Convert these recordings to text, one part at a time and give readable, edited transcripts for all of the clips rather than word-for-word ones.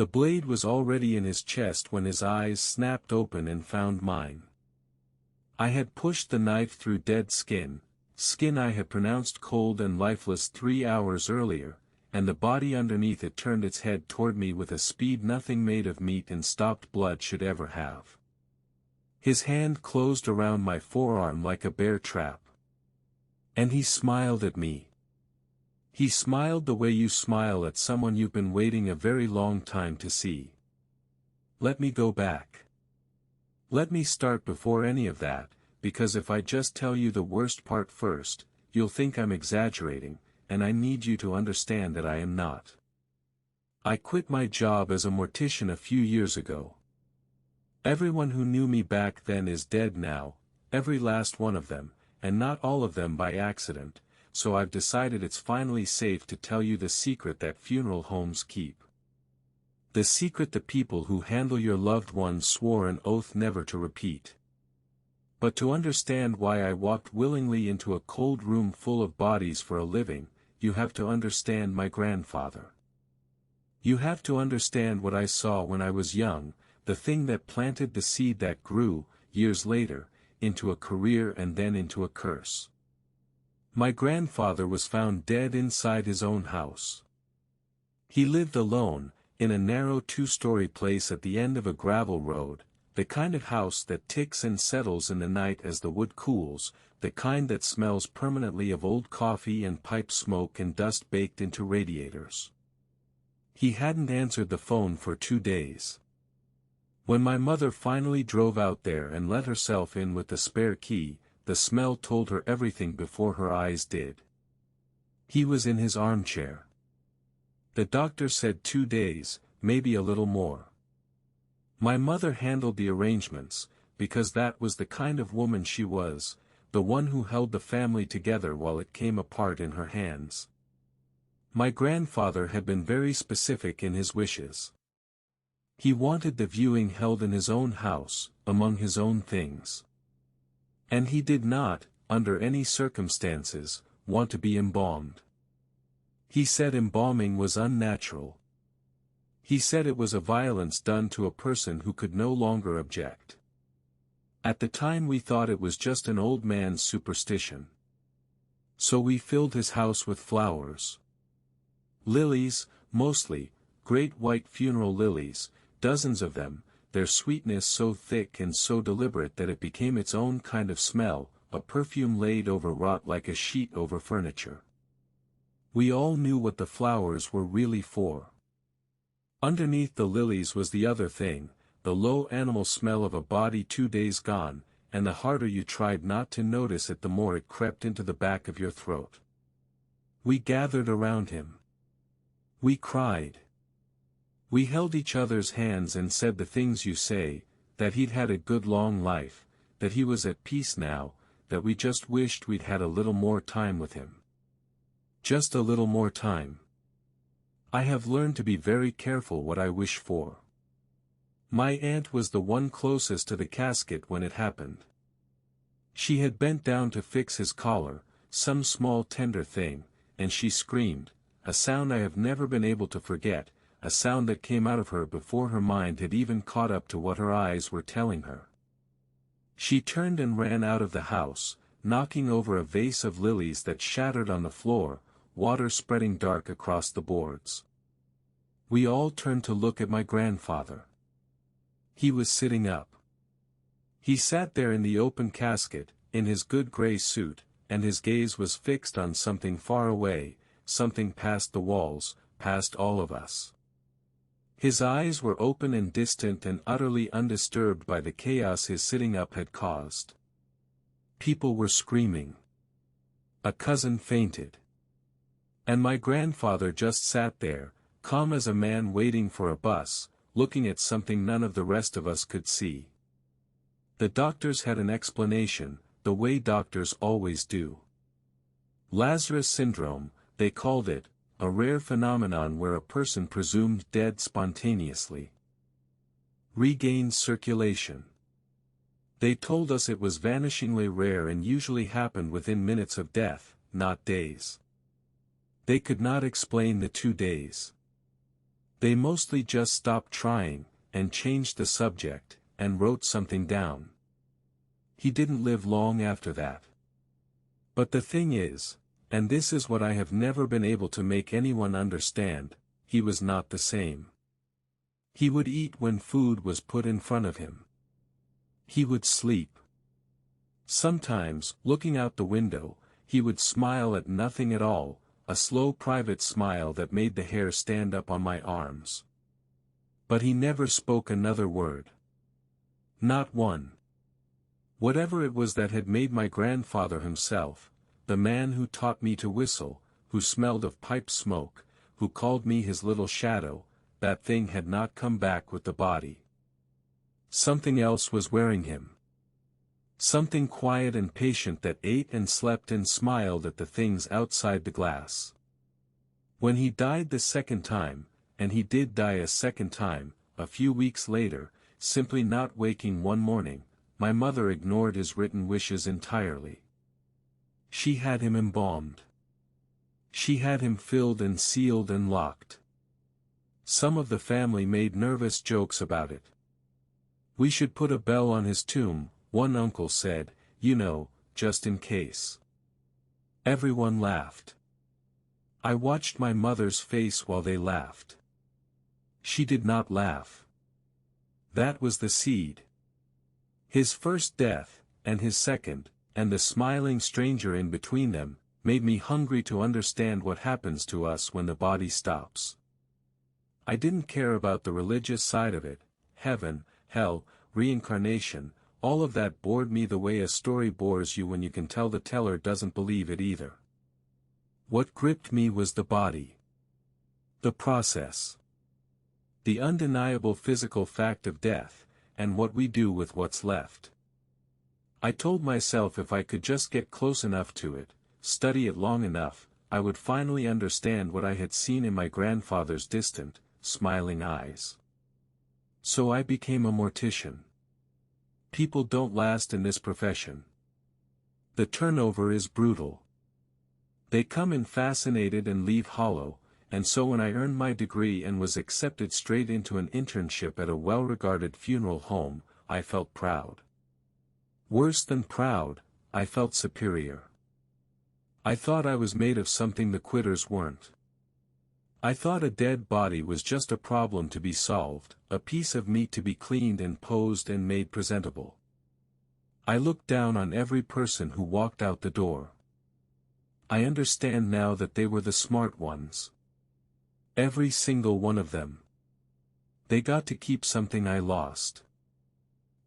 The blade was already in his chest when his eyes snapped open and found mine. I had pushed the knife through dead skin I had pronounced cold and lifeless 3 hours earlier, and the body underneath it turned its head toward me with a speed nothing made of meat and stopped blood should ever have. His hand closed around my forearm like a bear trap. And he smiled at me. He smiled the way you smile at someone you've been waiting a very long time to see. Let me go back. Let me start before any of that, because if I just tell you the worst part first, you'll think I'm exaggerating, and I need you to understand that I am not. I quit my job as a mortician a few years ago. Everyone who knew me back then is dead now, every last one of them, and not all of them by accident, so I've decided it's finally safe to tell you the secret that funeral homes keep. The secret the people who handle your loved ones swore an oath never to repeat. But to understand why I walked willingly into a cold room full of bodies for a living, you have to understand my grandfather. You have to understand what I saw when I was young, the thing that planted the seed that grew, years later, into a career and then into a curse. My grandfather was found dead inside his own house. He lived alone, in a narrow 2-story place at the end of a gravel road, the kind of house that ticks and settles in the night as the wood cools, the kind that smells permanently of old coffee and pipe smoke and dust baked into radiators. He hadn't answered the phone for 2 days. When my mother finally drove out there and let herself in with the spare key, the smell told her everything before her eyes did. He was in his armchair. The doctor said 2 days, maybe a little more. My mother handled the arrangements, because that was the kind of woman she was, the one who held the family together while it came apart in her hands. My grandfather had been very specific in his wishes. He wanted the viewing held in his own house, among his own things. And he did not, under any circumstances, want to be embalmed. He said embalming was unnatural. He said it was a violence done to a person who could no longer object. At the time we thought it was just an old man's superstition. So we filled his house with flowers. Lilies, mostly, great white funeral lilies, dozens of them, their sweetness so thick and so deliberate that it became its own kind of smell, a perfume laid over rot like a sheet over furniture. We all knew what the flowers were really for. Underneath the lilies was the other thing, the low animal smell of a body 2 days gone, and the harder you tried not to notice it the more it crept into the back of your throat. We gathered around him. We cried. We held each other's hands and said the things you say, that he'd had a good long life, that he was at peace now, that we just wished we'd had a little more time with him. Just a little more time. I have learned to be very careful what I wish for. My aunt was the one closest to the casket when it happened. She had bent down to fix his collar, some small tender thing, and she screamed, a sound I have never been able to forget, a sound that came out of her before her mind had even caught up to what her eyes were telling her. She turned and ran out of the house, knocking over a vase of lilies that shattered on the floor, water spreading dark across the boards. We all turned to look at my grandfather. He was sitting up. He sat there in the open casket, in his good gray suit, and his gaze was fixed on something far away, something past the walls, past all of us. His eyes were open and distant and utterly undisturbed by the chaos his sitting up had caused. People were screaming. A cousin fainted. And my grandfather just sat there, calm as a man waiting for a bus, looking at something none of the rest of us could see. The doctors had an explanation, the way doctors always do. Lazarus syndrome, they called it, a rare phenomenon where a person presumed dead spontaneously regains circulation. They told us it was vanishingly rare and usually happened within minutes of death, not days. They could not explain the 2 days. They mostly just stopped trying, and changed the subject, and wrote something down. He didn't live long after that. But the thing is, and this is what I have never been able to make anyone understand, he was not the same. He would eat when food was put in front of him. He would sleep. Sometimes, looking out the window, he would smile at nothing at all, a slow private smile that made the hair stand up on my arms. But he never spoke another word. Not one. Whatever it was that had made my grandfather himself, the man who taught me to whistle, who smelled of pipe smoke, who called me his little shadow, that thing had not come back with the body. Something else was wearing him. Something quiet and patient that ate and slept and smiled at the things outside the glass. When he died the second time, and he did die a second time, a few weeks later, simply not waking one morning, my mother ignored his written wishes entirely. She had him embalmed. She had him filled and sealed and locked. Some of the family made nervous jokes about it. "We should put a bell on his tomb," one uncle said, "you know, just in case." Everyone laughed. I watched my mother's face while they laughed. She did not laugh. That was the seed. His first death, and his second, and the smiling stranger in between them, made me hungry to understand what happens to us when the body stops. I didn't care about the religious side of it, heaven, hell, reincarnation, all of that bored me the way a story bores you when you can tell the teller doesn't believe it either. What gripped me was the body. The process. The undeniable physical fact of death, and what we do with what's left. I told myself if I could just get close enough to it, study it long enough, I would finally understand what I had seen in my grandfather's distant, smiling eyes. So I became a mortician. People don't last in this profession. The turnover is brutal. They come in fascinated and leave hollow, and so when I earned my degree and was accepted straight into an internship at a well-regarded funeral home, I felt proud. Worse than proud, I felt superior. I thought I was made of something the quitters weren't. I thought a dead body was just a problem to be solved, a piece of meat to be cleaned and posed and made presentable. I looked down on every person who walked out the door. I understand now that they were the smart ones. Every single one of them. They got to keep something I lost.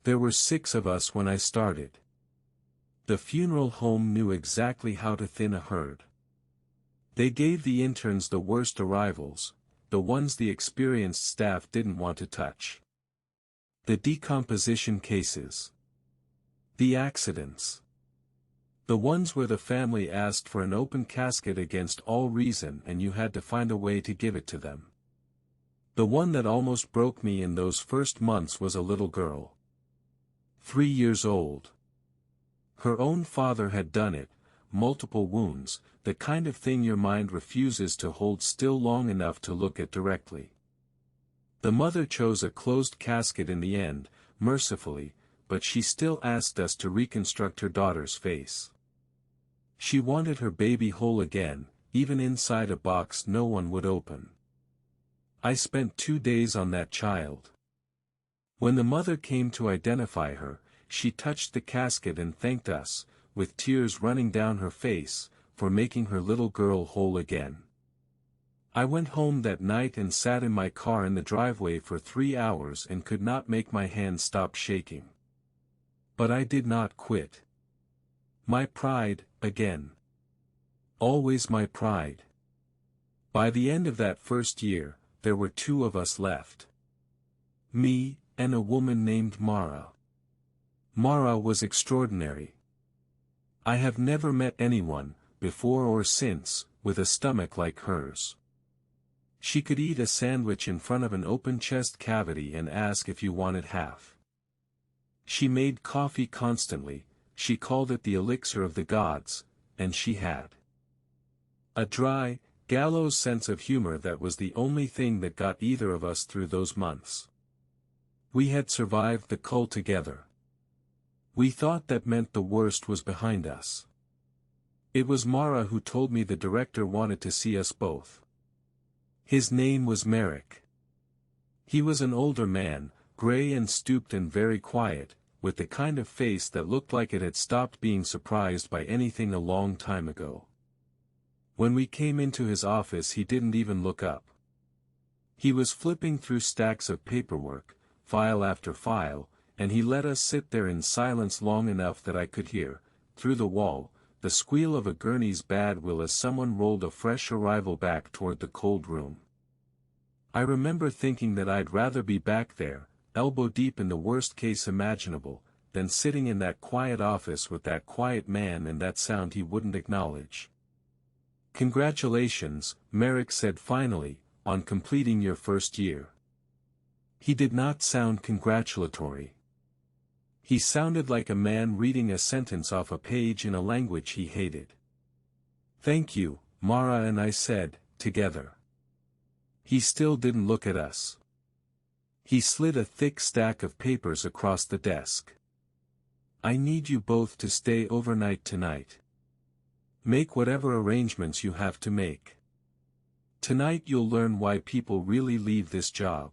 There were 6 of us when I started. The funeral home knew exactly how to thin a herd. They gave the interns the worst arrivals, the ones the experienced staff didn't want to touch. The decomposition cases. The accidents. The ones where the family asked for an open casket against all reason and you had to find a way to give it to them. The one that almost broke me in those first months was a little girl. 3 years old. Her own father had done it, multiple wounds, the kind of thing your mind refuses to hold still long enough to look at directly. The mother chose a closed casket in the end, mercifully, but she still asked us to reconstruct her daughter's face. She wanted her baby whole again, even inside a box no one would open. I spent 2 days on that child. When the mother came to identify her, she touched the casket and thanked us, with tears running down her face, for making her little girl whole again. I went home that night and sat in my car in the driveway for 3 hours and could not make my hands stop shaking. But I did not quit. My pride, again. Always my pride. By the end of that first year, there were 2 of us left. Me, and a woman named Mara. Mara was extraordinary. I have never met anyone, before or since, with a stomach like hers. She could eat a sandwich in front of an open chest cavity and ask if you wanted half. She made coffee constantly, she called it the elixir of the gods, and she had a dry, gallows sense of humor that was the only thing that got either of us through those months. We had survived the cull together. We thought that meant the worst was behind us. It was Mara who told me the director wanted to see us both. His name was Merrick. He was an older man, gray and stooped and very quiet, with the kind of face that looked like it had stopped being surprised by anything a long time ago. When we came into his office he didn't even look up. He was flipping through stacks of paperwork, file after file, and he let us sit there in silence long enough that I could hear, through the wall, the squeal of a gurney's bad will as someone rolled a fresh arrival back toward the cold room. I remember thinking that I'd rather be back there, elbow deep in the worst case imaginable, than sitting in that quiet office with that quiet man and that sound he wouldn't acknowledge. "Congratulations," Merrick said finally, "on completing your first year." He did not sound congratulatory. He sounded like a man reading a sentence off a page in a language he hated. "Thank you," Mara and I said, together. He still didn't look at us. He slid a thick stack of papers across the desk. "I need you both to stay overnight tonight. Make whatever arrangements you have to make. Tonight you'll learn why people really leave this job."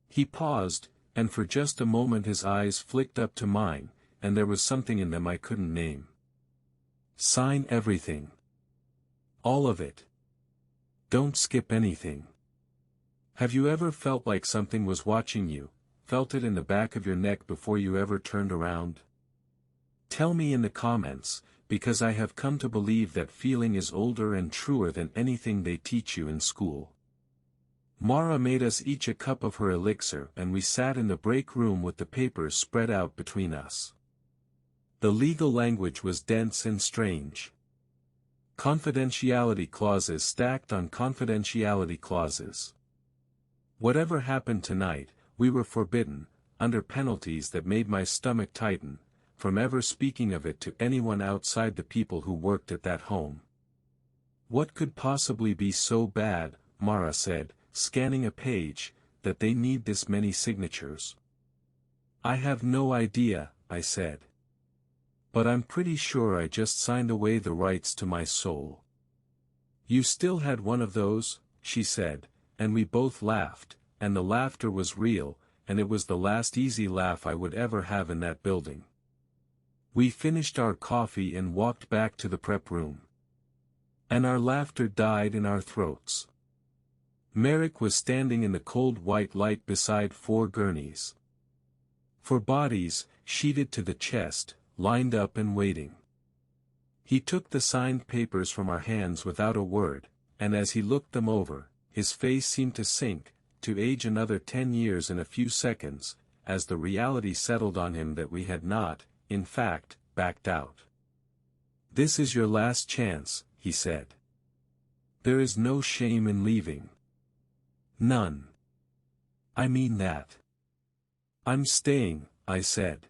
He paused, and for just a moment his eyes flicked up to mine, and there was something in them I couldn't name. "Sign everything. All of it. Don't skip anything. Have you ever felt like something was watching you, felt it in the back of your neck before you ever turned around? Tell me in the comments, because I have come to believe that feeling is older and truer than anything they teach you in school." Mara made us each a cup of her elixir and we sat in the break room with the papers spread out between us. The legal language was dense and strange. Confidentiality clauses stacked on confidentiality clauses. Whatever happened tonight, we were forbidden, under penalties that made my stomach tighten, from ever speaking of it to anyone outside the people who worked at that home. "What could possibly be so bad," Mara said, scanning a page, "that they need this many signatures?" "I have no idea," I said. "But I'm pretty sure I just signed away the rights to my soul." "You still had one of those," she said, and we both laughed, and the laughter was real, and it was the last easy laugh I would ever have in that building. We finished our coffee and walked back to the prep room. And our laughter died in our throats. Merrick was standing in the cold white light beside 4 gurneys. 4 bodies, sheeted to the chest, lined up and waiting. He took the signed papers from our hands without a word, and as he looked them over, his face seemed to sink, to age another 10 years in a few seconds, as the reality settled on him that we had not, in fact, backed out. "This is your last chance," he said. "There is no shame in leaving. None. I mean that." "I'm staying," I said.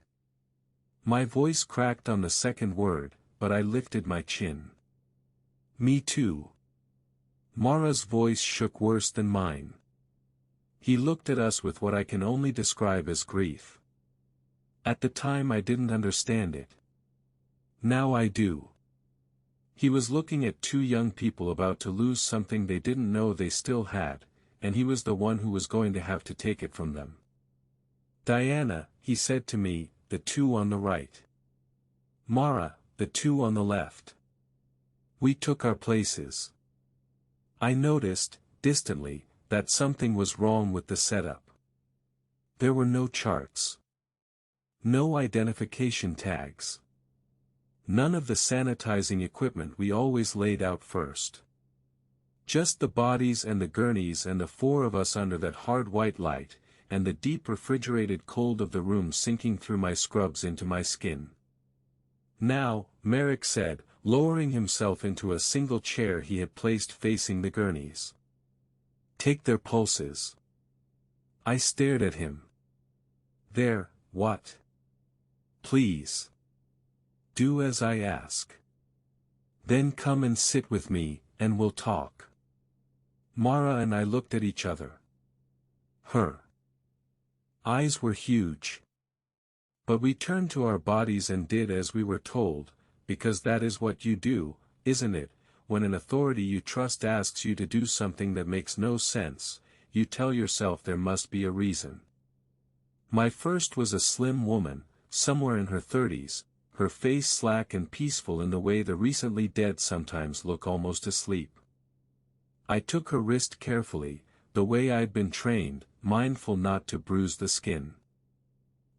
My voice cracked on the second word, but I lifted my chin. "Me too." Mara's voice shook worse than mine. He looked at us with what I can only describe as grief. At the time I didn't understand it. Now I do. He was looking at 2 young people about to lose something they didn't know they still had, and he was the one who was going to have to take it from them. "Diana," he said to me, "the 2 on the right. Mara, the 2 on the left." We took our places. I noticed, distantly, that something was wrong with the setup. There were no charts. No identification tags. None of the sanitizing equipment we always laid out first. Just the bodies and the gurneys and the 4 of us under that hard white light, and the deep refrigerated cold of the room sinking through my scrubs into my skin. "Now," Merrick said, lowering himself into a single chair he had placed facing the gurneys. "Take their pulses." I stared at him. "There, what?" "Please. Do as I ask. Then come and sit with me, and we'll talk." Mara and I looked at each other. Her eyes were huge. But we turned to our bodies and did as we were told, because that is what you do, isn't it? When an authority you trust asks you to do something that makes no sense, you tell yourself there must be a reason. My first was a slim woman, somewhere in her 30s, her face slack and peaceful in the way the recently dead sometimes look, almost asleep. I took her wrist carefully, the way I'd been trained, mindful not to bruise the skin.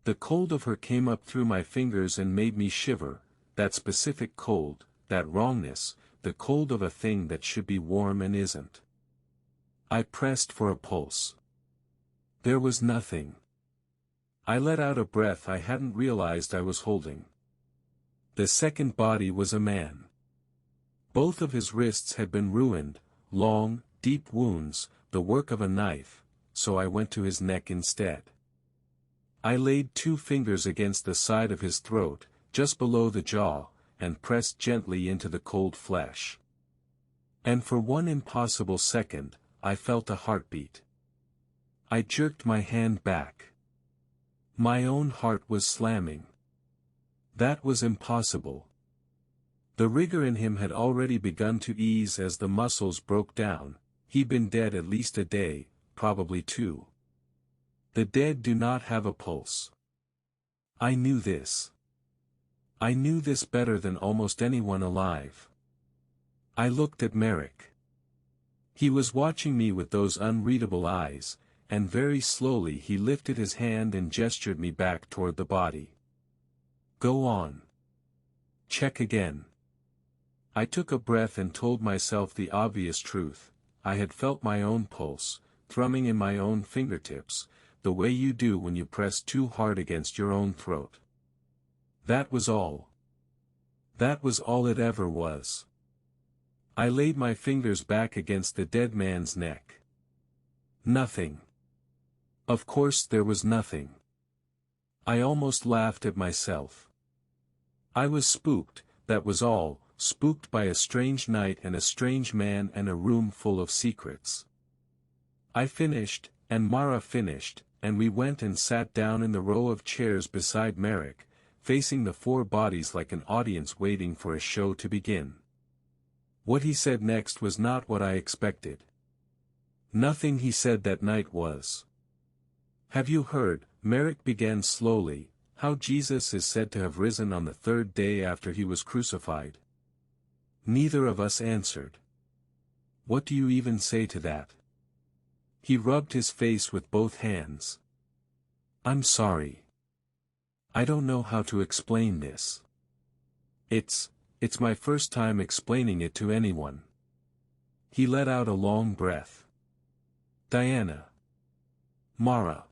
The cold of her came up through my fingers and made me shiver, that specific cold, that wrongness, the cold of a thing that should be warm and isn't. I pressed for a pulse. There was nothing. I let out a breath I hadn't realized I was holding. The second body was a man. Both of his wrists had been ruined, long, deep wounds, the work of a knife, so I went to his neck instead. I laid 2 fingers against the side of his throat, just below the jaw, and pressed gently into the cold flesh. And for one impossible second, I felt a heartbeat. I jerked my hand back. My own heart was slamming. That was impossible. The rigor in him had already begun to ease as the muscles broke down. He'd been dead at least a day, probably 2. The dead do not have a pulse. I knew this. I knew this better than almost anyone alive. I looked at Merrick. He was watching me with those unreadable eyes, and very slowly he lifted his hand and gestured me back toward the body. "Go on. Check again." I took a breath and told myself the obvious truth. I had felt my own pulse, thrumming in my own fingertips, the way you do when you press too hard against your own throat. That was all. That was all it ever was. I laid my fingers back against the dead man's neck. Nothing. Of course there was nothing. I almost laughed at myself. I was spooked, that was all, spooked by a strange night and a strange man and a room full of secrets. I finished, and Mara finished, and we went and sat down in the row of chairs beside Merrick, facing the 4 bodies like an audience waiting for a show to begin. What he said next was not what I expected. Nothing he said that night was. "Have you heard," Merrick began slowly, "how Jesus is said to have risen on the 3rd day after he was crucified?" Neither of us answered. "What do you even say to that?" He rubbed his face with both hands. "I'm sorry. I don't know how to explain this. It's my first time explaining it to anyone." He let out a long breath. "Diana. Mara.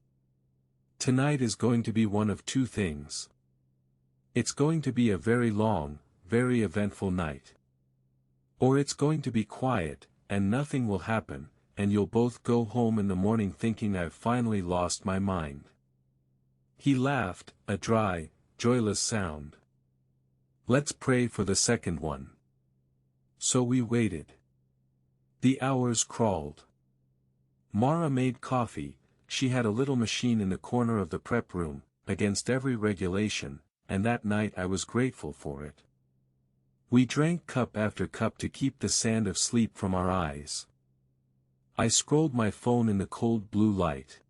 Tonight is going to be one of 2 things. It's going to be a very long, very eventful night. Or it's going to be quiet, and nothing will happen, and you'll both go home in the morning thinking I've finally lost my mind." He laughed, a dry, joyless sound. "Let's pray for the second one." So we waited. The hours crawled. Mara made coffee. She had a little machine in the corner of the prep room, against every regulation, and that night I was grateful for it. We drank cup after cup to keep the sand of sleep from our eyes. I scrolled my phone in the cold blue light.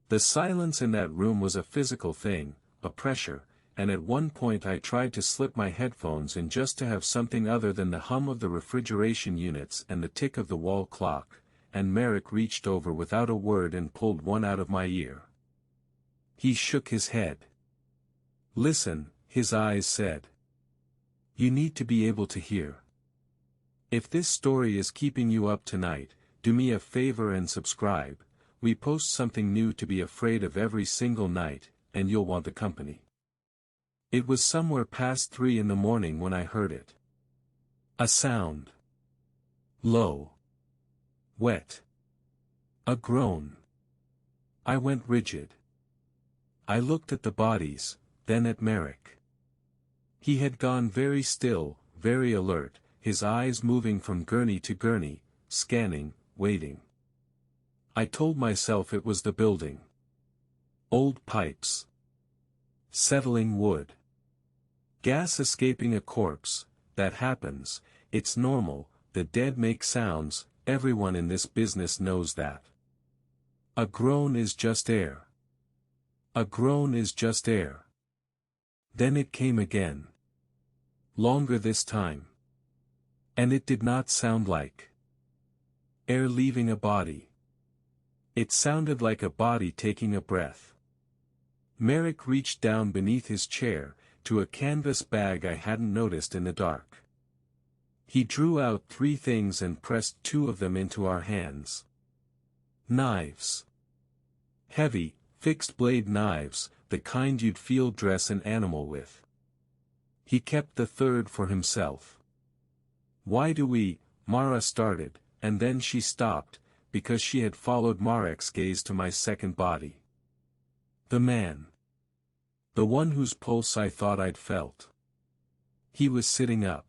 The silence in that room was a physical thing, a pressure, and at one point I tried to slip my headphones in just to have something other than the hum of the refrigeration units and the tick of the wall clock, and Merrick reached over without a word and pulled one out of my ear. He shook his head. "Listen," his eyes said. "You need to be able to hear. If this story is keeping you up tonight, do me a favor and subscribe. We post something new to be afraid of every single night, and you'll want the company." It was somewhere past 3 in the morning when I heard it. A sound. Low. Wet. A groan. I went rigid. I looked at the bodies, then at Merrick. He had gone very still, very alert, his eyes moving from gurney to gurney, scanning, waiting. I told myself it was the building. Old pipes. Settling wood. Gas escaping a corpse. That happens, it's normal, the dead make sounds, everyone in this business knows that. A groan is just air. A groan is just air. Then it came again. Longer this time. And it did not sound like air leaving a body. It sounded like a body taking a breath. Merrick reached down beneath his chair, to a canvas bag I hadn't noticed in the dark. He drew out 3 things and pressed 2 of them into our hands. Knives. Heavy, fixed-blade knives, the kind you'd field dress an animal with. He kept the 3rd for himself. Why do we, Mara started, and then she stopped, because she had followed Marek's gaze to my second body. The man. The one whose pulse I thought I'd felt. He was sitting up.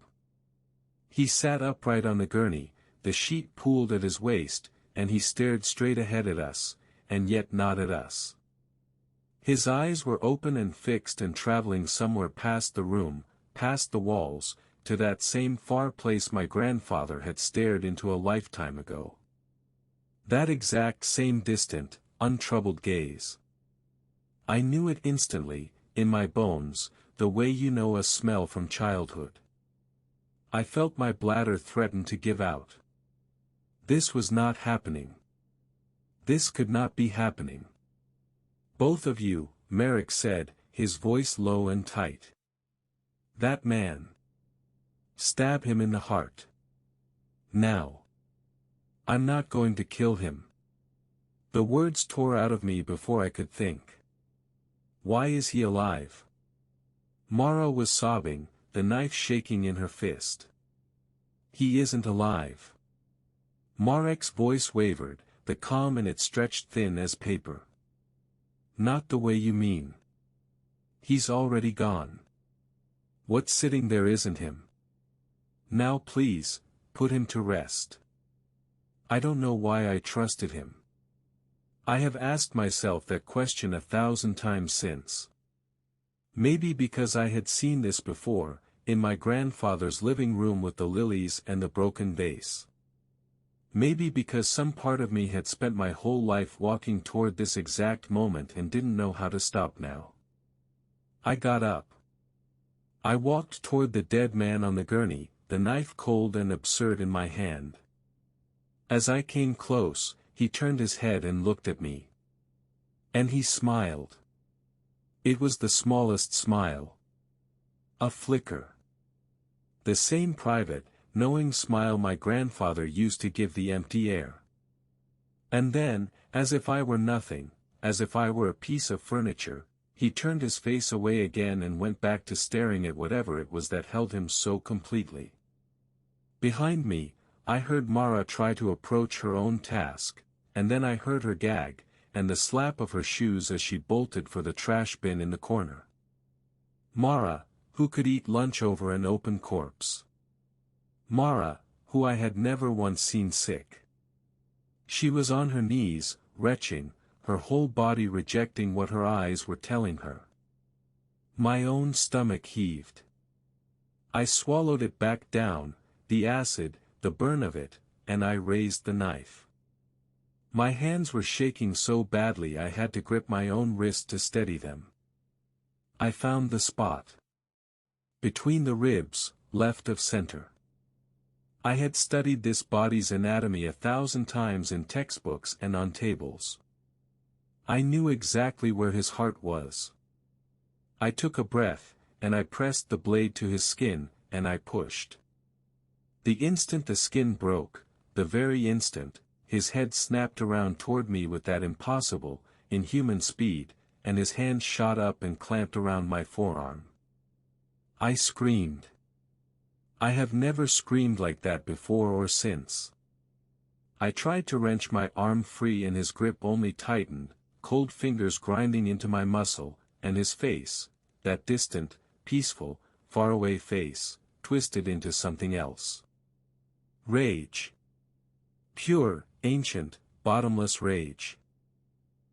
He sat upright on the gurney, the sheet pooled at his waist, and he stared straight ahead at us, and yet not at us. His eyes were open and fixed and traveling somewhere past the room, past the walls, to that same far place my grandfather had stared into a lifetime ago. That exact same distant, untroubled gaze. I knew it instantly, in my bones, the way you know a smell from childhood. I felt my bladder threaten to give out. This was not happening. This could not be happening. Both of you, Merrick said, his voice low and tight. That man. Stab him in the heart. Now. I'm not going to kill him. The words tore out of me before I could think. Why is he alive? Mara was sobbing, the knife shaking in her fist. He isn't alive. Marek's voice wavered, the calm in it stretched thin as paper. Not the way you mean. He's already gone. What's sitting there isn't him. Now please, put him to rest. I don't know why I trusted him. I have asked myself that question 1,000 times since. Maybe because I had seen this before, in my grandfather's living room with the lilies and the broken vase. Maybe because some part of me had spent my whole life walking toward this exact moment and didn't know how to stop now. I got up. I walked toward the dead man on the gurney, the knife cold and absurd in my hand. As I came close, he turned his head and looked at me. And he smiled. It was the smallest smile. A flicker. The same private, knowing smile my grandfather used to give the empty air. And then, as if I were nothing, as if I were a piece of furniture, he turned his face away again and went back to staring at whatever it was that held him so completely. Behind me, I heard Mara try to approach her own task, and then I heard her gag, and the slap of her shoes as she bolted for the trash bin in the corner. Mara, who could eat lunch over an open corpse. Mara, who I had never once seen sick. She was on her knees, retching, her whole body rejecting what her eyes were telling her. My own stomach heaved. I swallowed it back down, the acid, the burn of it, and I raised the knife. My hands were shaking so badly I had to grip my own wrist to steady them. I found the spot. Between the ribs, left of center. I had studied this body's anatomy 1,000 times in textbooks and on tables. I knew exactly where his heart was. I took a breath, and I pressed the blade to his skin, and I pushed. The instant the skin broke, the very instant, his head snapped around toward me with that impossible, inhuman speed, and his hand shot up and clamped around my forearm. I screamed. I have never screamed like that before or since. I tried to wrench my arm free and his grip only tightened, cold fingers grinding into my muscle, and his face, that distant, peaceful, faraway face, twisted into something else. Rage. Pure, ancient, bottomless rage.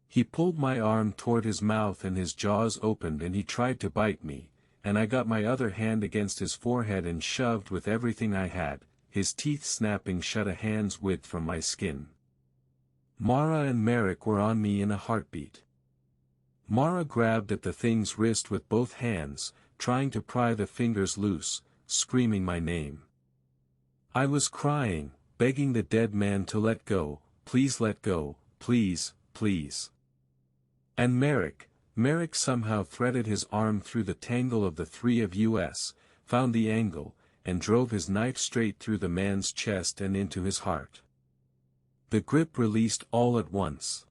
He pulled my arm toward his mouth and his jaws opened and he tried to bite me, and I got my other hand against his forehead and shoved with everything I had, his teeth snapping shut a hand's width from my skin. Mara and Merrick were on me in a heartbeat. Mara grabbed at the thing's wrist with both hands, trying to pry the fingers loose, screaming my name. I was crying, begging the dead man to let go, please let go, please, please. And Merrick somehow threaded his arm through the tangle of the three of us, found the angle, and drove his knife straight through the man's chest and into his heart. The grip released all at once.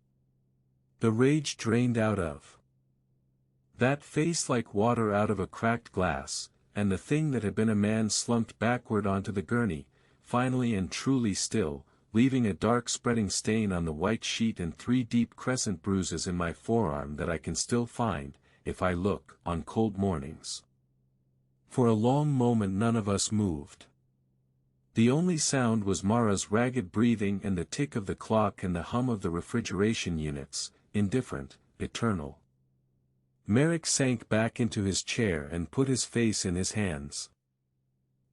The rage drained out of that face like water out of a cracked glass, and the thing that had been a man slumped backward onto the gurney, finally and truly still, leaving a dark spreading stain on the white sheet and 3 deep crescent bruises in my forearm that I can still find, if I look, on cold mornings. For a long moment none of us moved. The only sound was Mara's ragged breathing and the tick of the clock and the hum of the refrigeration units, indifferent, eternal. Merrick sank back into his chair and put his face in his hands.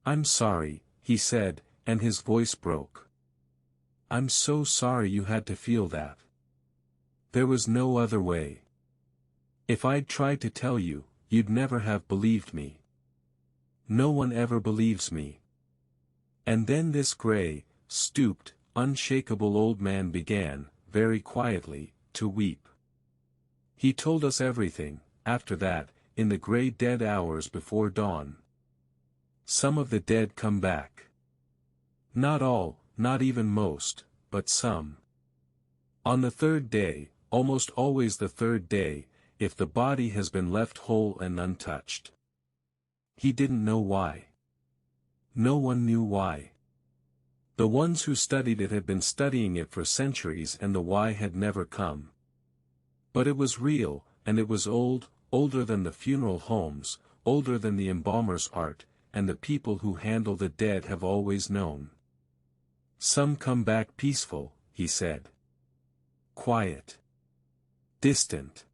"I'm sorry," he said, and his voice broke. "I'm so sorry you had to feel that. There was no other way. If I'd tried to tell you, you'd never have believed me. No one ever believes me." And then this gray, stooped, unshakable old man began, very quietly, to weep. He told us everything, after that, in the gray dead hours before dawn. Some of the dead come back. Not all, not even most, but some. On the 3rd day, almost always the 3rd day, if the body has been left whole and untouched. He didn't know why. No one knew why. The ones who studied it had been studying it for centuries and the why had never come. But it was real, and it was old, older than the funeral homes, older than the embalmer's art, and the people who handle the dead have always known. Some come back peaceful, he said. Quiet. Distant.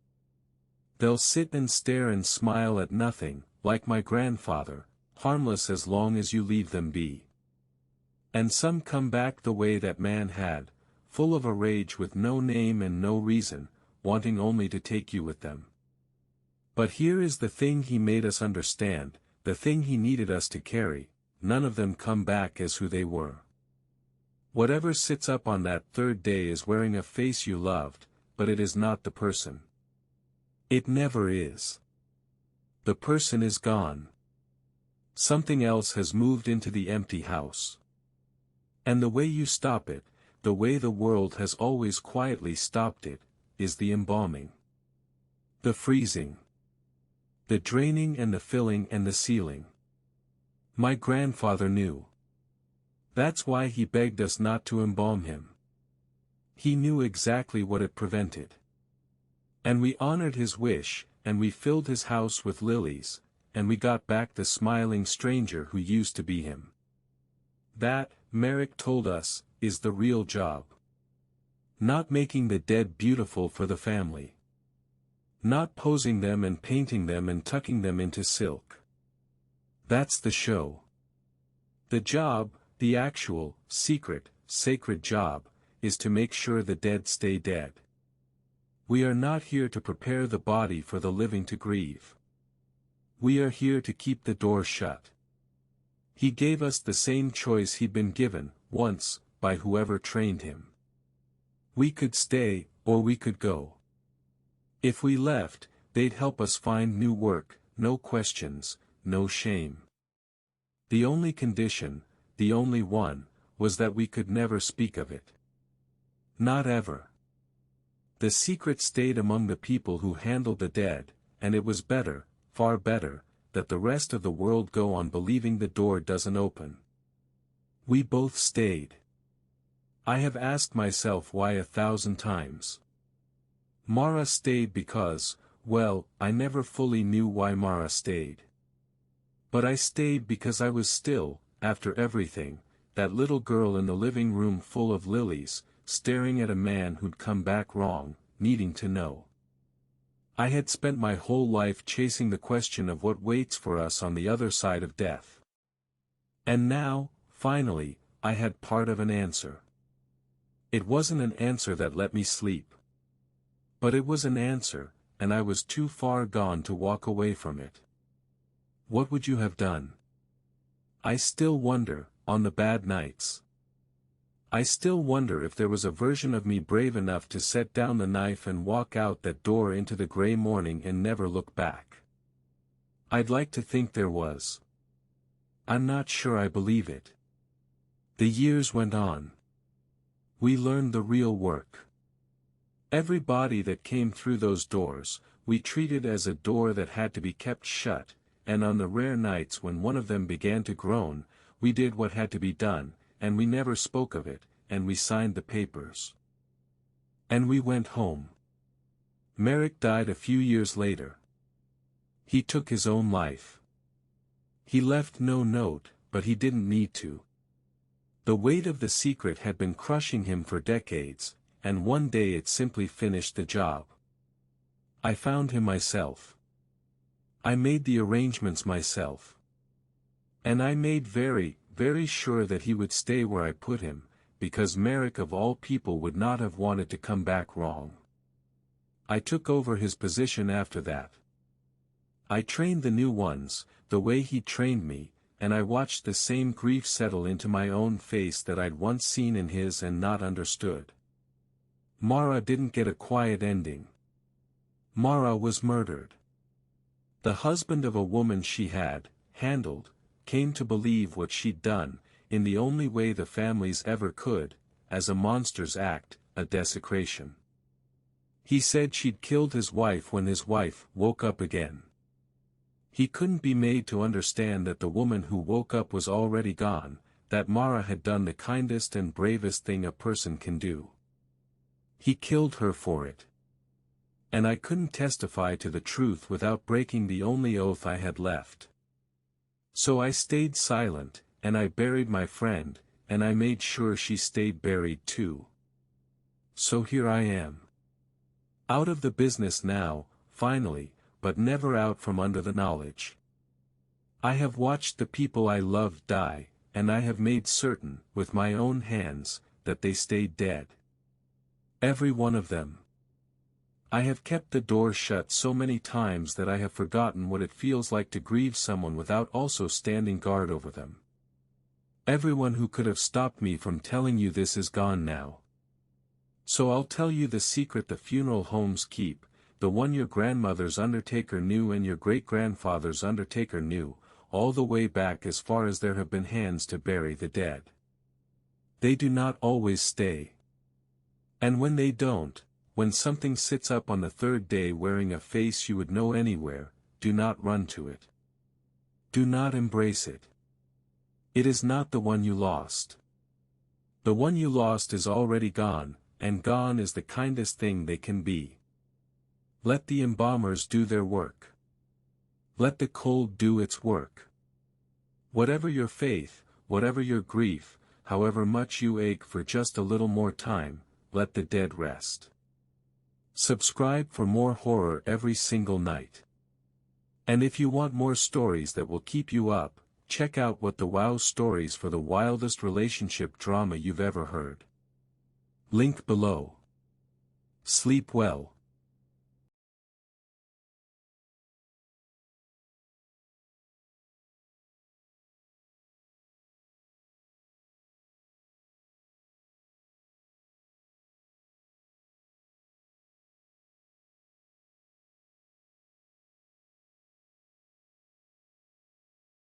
They'll sit and stare and smile at nothing, like my grandfather, harmless as long as you leave them be. And some come back the way that man had, full of a rage with no name and no reason, wanting only to take you with them. But here is the thing he made us understand, the thing he needed us to carry, none of them come back as who they were. Whatever sits up on that 3rd day is wearing a face you loved, but it is not the person. It never is. The person is gone. Something else has moved into the empty house. And the way you stop it, the way the world has always quietly stopped it, is the embalming. The freezing. The draining and the filling and the sealing. My grandfather knew. That's why he begged us not to embalm him. He knew exactly what it prevented. And we honored his wish, and we filled his house with lilies, and we got back the smiling stranger who used to be him. That, Merrick told us, is the real job. Not making the dead beautiful for the family. Not posing them and painting them and tucking them into silk. That's the show. The job, the actual, secret, sacred job, is to make sure the dead stay dead. We are not here to prepare the body for the living to grieve. We are here to keep the door shut. He gave us the same choice he'd been given, once, by whoever trained him. We could stay, or we could go. If we left, they'd help us find new work, no questions, no shame. The only condition, the only one, was that we could never speak of it. Not ever. The secret stayed among the people who handled the dead, and it was better, far better, that the rest of the world go on believing the door doesn't open. We both stayed. I have asked myself why 1,000 times. Mara stayed because, well, I never fully knew why Mara stayed. But I stayed because I was still, after everything, that little girl in the living room full of lilies, staring at a man who'd come back wrong, needing to know. I had spent my whole life chasing the question of what waits for us on the other side of death. And now, finally, I had part of an answer. It wasn't an answer that let me sleep. But it was an answer, and I was too far gone to walk away from it. What would you have done? I still wonder, on the bad nights. I still wonder if there was a version of me brave enough to set down the knife and walk out that door into the gray morning and never look back. I'd like to think there was. I'm not sure I believe it. The years went on. We learned the real work. Every body that came through those doors, we treated as a door that had to be kept shut, and on the rare nights when one of them began to groan, we did what had to be done, and we never spoke of it, and we signed the papers. And we went home. Merrick died a few years later. He took his own life. He left no note, but he didn't need to. The weight of the secret had been crushing him for decades, and one day it simply finished the job. I found him myself. I made the arrangements myself. And I made very, very sure that he would stay where I put him, because Merrick of all people would not have wanted to come back wrong. I took over his position after that. I trained the new ones, the way he trained me, and I watched the same grief settle into my own face that I'd once seen in his and not understood. Mara didn't get a quiet ending. Mara was murdered. The husband of a woman she had handled came to believe what she'd done, in the only way the families ever could, as a monster's act, a desecration. He said she'd killed his wife when his wife woke up again. He couldn't be made to understand that the woman who woke up was already gone, that Mara had done the kindest and bravest thing a person can do. He killed her for it. And I couldn't testify to the truth without breaking the only oath I had left. So I stayed silent, and I buried my friend, and I made sure she stayed buried too. So here I am. Out of the business now, finally, but never out from under the knowledge. I have watched the people I loved die, and I have made certain, with my own hands, that they stayed dead. Every one of them. I have kept the door shut so many times that I have forgotten what it feels like to grieve someone without also standing guard over them. Everyone who could have stopped me from telling you this is gone now. So I'll tell you the secret the funeral homes keep, the one your grandmother's undertaker knew and your great-grandfather's undertaker knew, all the way back as far as there have been hands to bury the dead. They do not always stay. And when they don't, when something sits up on the third day wearing a face you would know anywhere, do not run to it. Do not embrace it. It is not the one you lost. The one you lost is already gone, and gone is the kindest thing they can be. Let the embalmers do their work. Let the cold do its work. Whatever your faith, whatever your grief, however much you ache for just a little more time, let the dead rest. Subscribe for more horror every single night. And if you want more stories that will keep you up, check out What the Wow Stories for the wildest relationship drama you've ever heard. Link below. Sleep well.